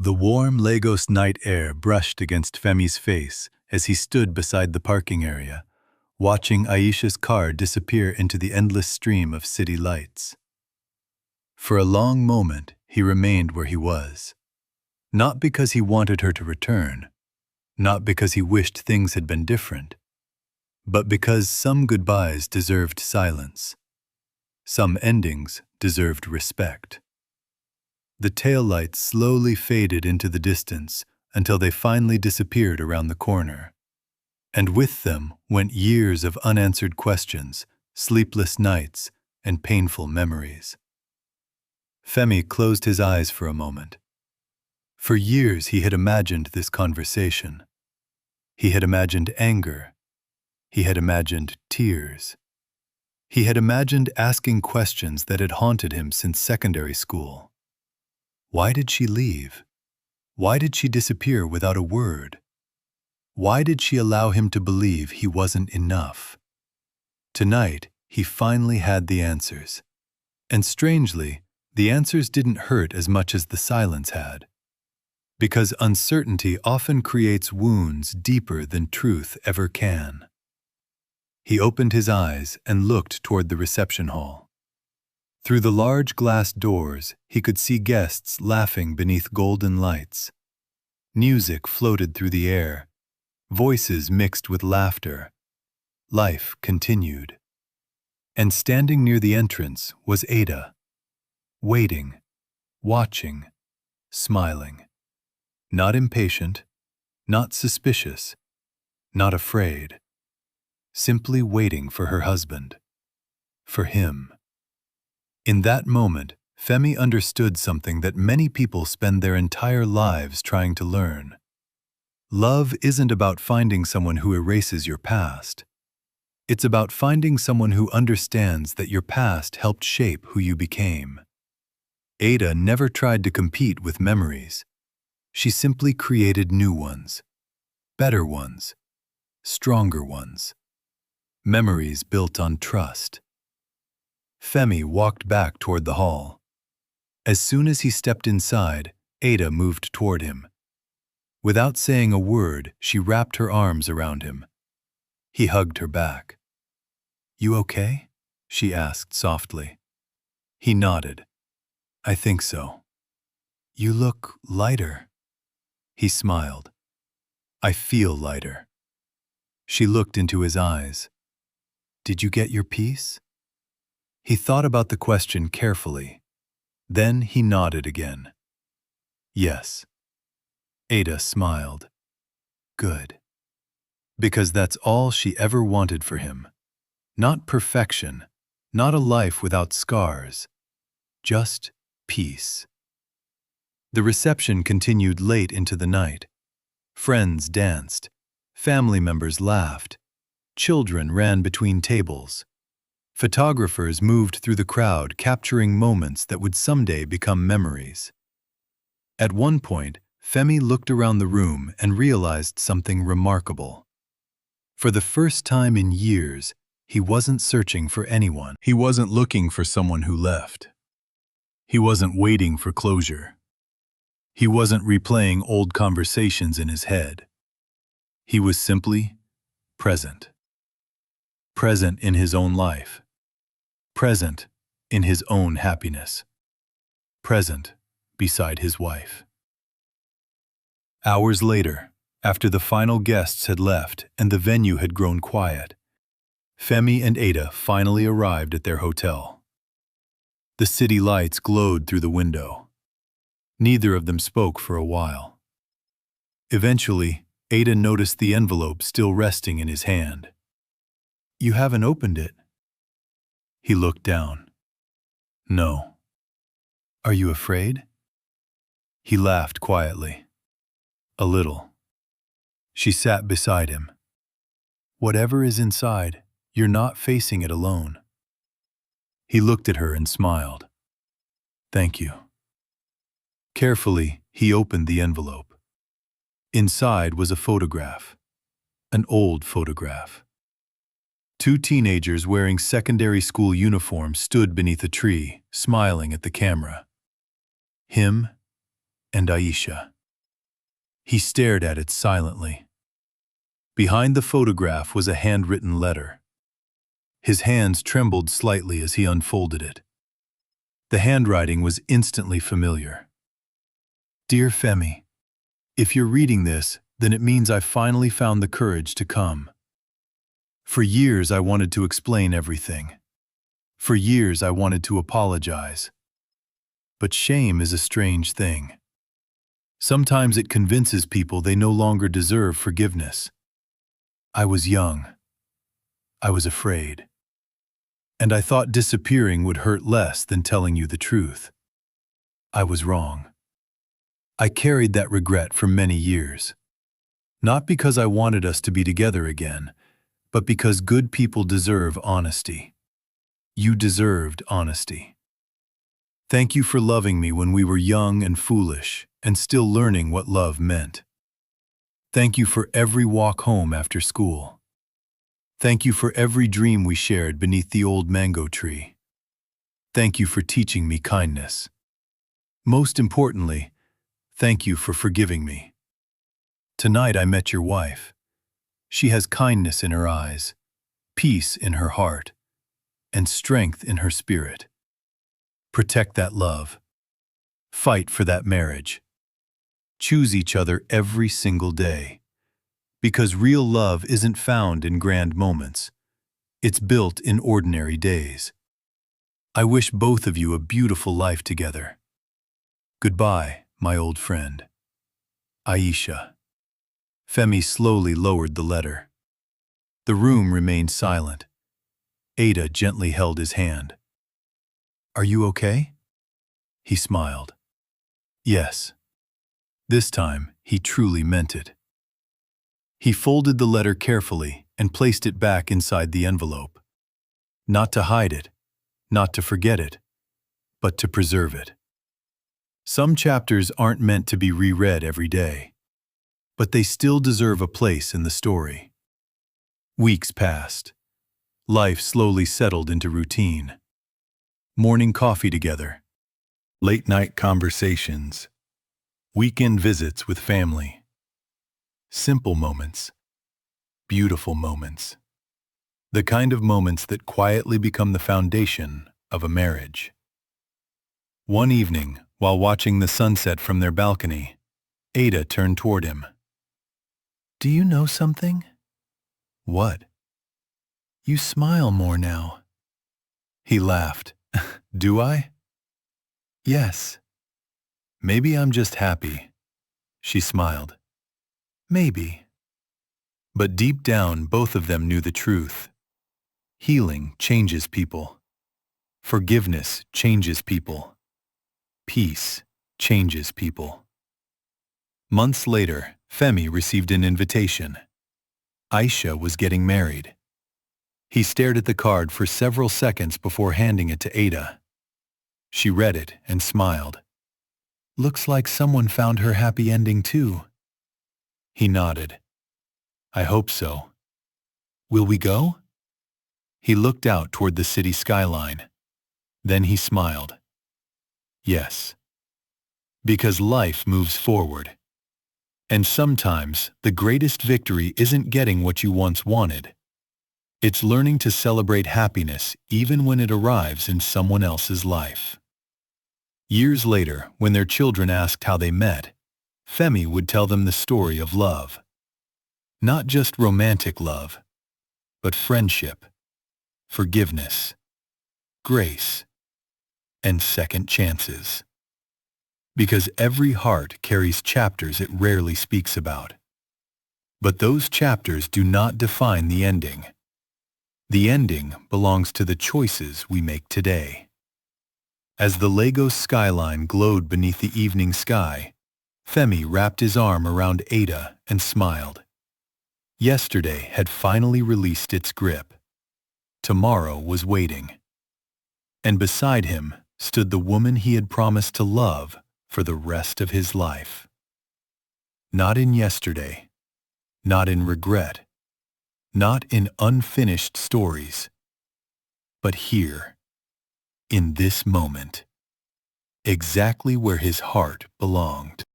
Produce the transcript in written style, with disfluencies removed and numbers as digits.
The warm Lagos night air brushed against Femi's face as he stood beside the parking area, watching Aisha's car disappear into the endless stream of city lights. For a long moment, he remained where he was. Not because he wanted her to return, not because he wished things had been different, but because some goodbyes deserved silence. Some endings deserved respect. The taillights slowly faded into the distance until they finally disappeared around the corner. And with them went years of unanswered questions, sleepless nights, and painful memories. Femi closed his eyes for a moment. For years he had imagined this conversation. He had imagined anger. He had imagined tears. He had imagined asking questions that had haunted him since secondary school. Why did she leave? Why did she disappear without a word? Why did she allow him to believe he wasn't enough? Tonight, he finally had the answers. And strangely, the answers didn't hurt as much as the silence had. Because uncertainty often creates wounds deeper than truth ever can. He opened his eyes and looked toward the reception hall. Through the large glass doors, he could see guests laughing beneath golden lights. Music floated through the air. Voices mixed with laughter. Life continued. And standing near the entrance was Ada, waiting, watching, smiling. Not impatient, not suspicious, not afraid. Simply waiting for her husband. For him. In that moment, Femi understood something that many people spend their entire lives trying to learn. Love isn't about finding someone who erases your past. It's about finding someone who understands that your past helped shape who you became. Ada never tried to compete with memories. She simply created new ones, better ones, stronger ones. Memories built on trust. Femi walked back toward the hall. As soon as he stepped inside, Ada moved toward him. Without saying a word, she wrapped her arms around him. He hugged her back. "You okay?" she asked softly. He nodded. "I think so." "You look lighter." He smiled. "I feel lighter." She looked into his eyes. "Did you get your peace?" He thought about the question carefully. Then he nodded again. "Yes." Ada smiled. "Good." Because that's all she ever wanted for him. Not perfection, not a life without scars. Just peace. The reception continued late into the night. Friends danced. Family members laughed. Children ran between tables. Photographers moved through the crowd, capturing moments that would someday become memories. At one point, Femi looked around the room and realized something remarkable. For the first time in years, he wasn't searching for anyone. He wasn't looking for someone who left. He wasn't waiting for closure. He wasn't replaying old conversations in his head. He was simply present. Present in his own life. Present in his own happiness. Present beside his wife. Hours later, after the final guests had left and the venue had grown quiet, Femi and Ada finally arrived at their hotel. The city lights glowed through the window. Neither of them spoke for a while. Eventually, Ada noticed the envelope still resting in his hand. "You haven't opened it." He looked down. "No." "Are you afraid?" He laughed quietly. "A little." She sat beside him. "Whatever is inside, you're not facing it alone." He looked at her and smiled. "Thank you." Carefully, he opened the envelope. Inside was a photograph. An old photograph. Two teenagers wearing secondary school uniforms stood beneath a tree, smiling at the camera. Him and Aisha. He stared at it silently. Behind the photograph was a handwritten letter. His hands trembled slightly as he unfolded it. The handwriting was instantly familiar. Dear Femi, if you're reading this, then it means I finally found the courage to come. For years I wanted to explain everything. For years I wanted to apologize. But shame is a strange thing. Sometimes it convinces people they no longer deserve forgiveness. I was young. I was afraid. And I thought disappearing would hurt less than telling you the truth. I was wrong. I carried that regret for many years. Not because I wanted us to be together again, but because good people deserve honesty. You deserved honesty. Thank you for loving me when we were young and foolish and still learning what love meant. Thank you for every walk home after school. Thank you for every dream we shared beneath the old mango tree. Thank you for teaching me kindness. Most importantly, thank you for forgiving me. Tonight I met your wife. She has kindness in her eyes, peace in her heart, and strength in her spirit. Protect that love. Fight for that marriage. Choose each other every single day. Because real love isn't found in grand moments. It's built in ordinary days. I wish both of you a beautiful life together. Goodbye, my old friend. Aisha. Femi slowly lowered the letter. The room remained silent. Ada gently held his hand. Are you okay? He smiled. Yes. This time, he truly meant it. He folded the letter carefully and placed it back inside the envelope. Not to hide it, not to forget it, but to preserve it. Some chapters aren't meant to be reread every day, but they still deserve a place in the story. Weeks passed. Life slowly settled into routine. Morning coffee together, late-night conversations, weekend visits with family. Simple moments, beautiful moments. The kind of moments that quietly become the foundation of a marriage. One evening, while watching the sunset from their balcony, Ada turned toward him. Do you know something? What? You smile more now. He laughed. Do I? Yes. Maybe I'm just happy. She smiled. Maybe. But deep down, both of them knew the truth. Healing changes people. Forgiveness changes people. Peace changes people. Months later, Femi received an invitation. Aisha was getting married. He stared at the card for several seconds before handing it to Ada. She read it and smiled. Looks like someone found her happy ending too. He nodded. I hope so. Will we go? He looked out toward the city skyline. Then he smiled. Yes. Because life moves forward. And sometimes the greatest victory isn't getting what you once wanted. It's learning to celebrate happiness even when it arrives in someone else's life. Years later, when their children asked how they met, Femi would tell them the story of love. Not just romantic love, but friendship, forgiveness, grace, and second chances. Because every heart carries chapters it rarely speaks about. But those chapters do not define the ending. The ending belongs to the choices we make today. As the Lagos skyline glowed beneath the evening sky, Femi wrapped his arm around Ada and smiled. Yesterday had finally released its grip. Tomorrow was waiting. And beside him stood the woman he had promised to love for the rest of his life. Not in yesterday, not in regret, not in unfinished stories, but here, in this moment, exactly where his heart belonged.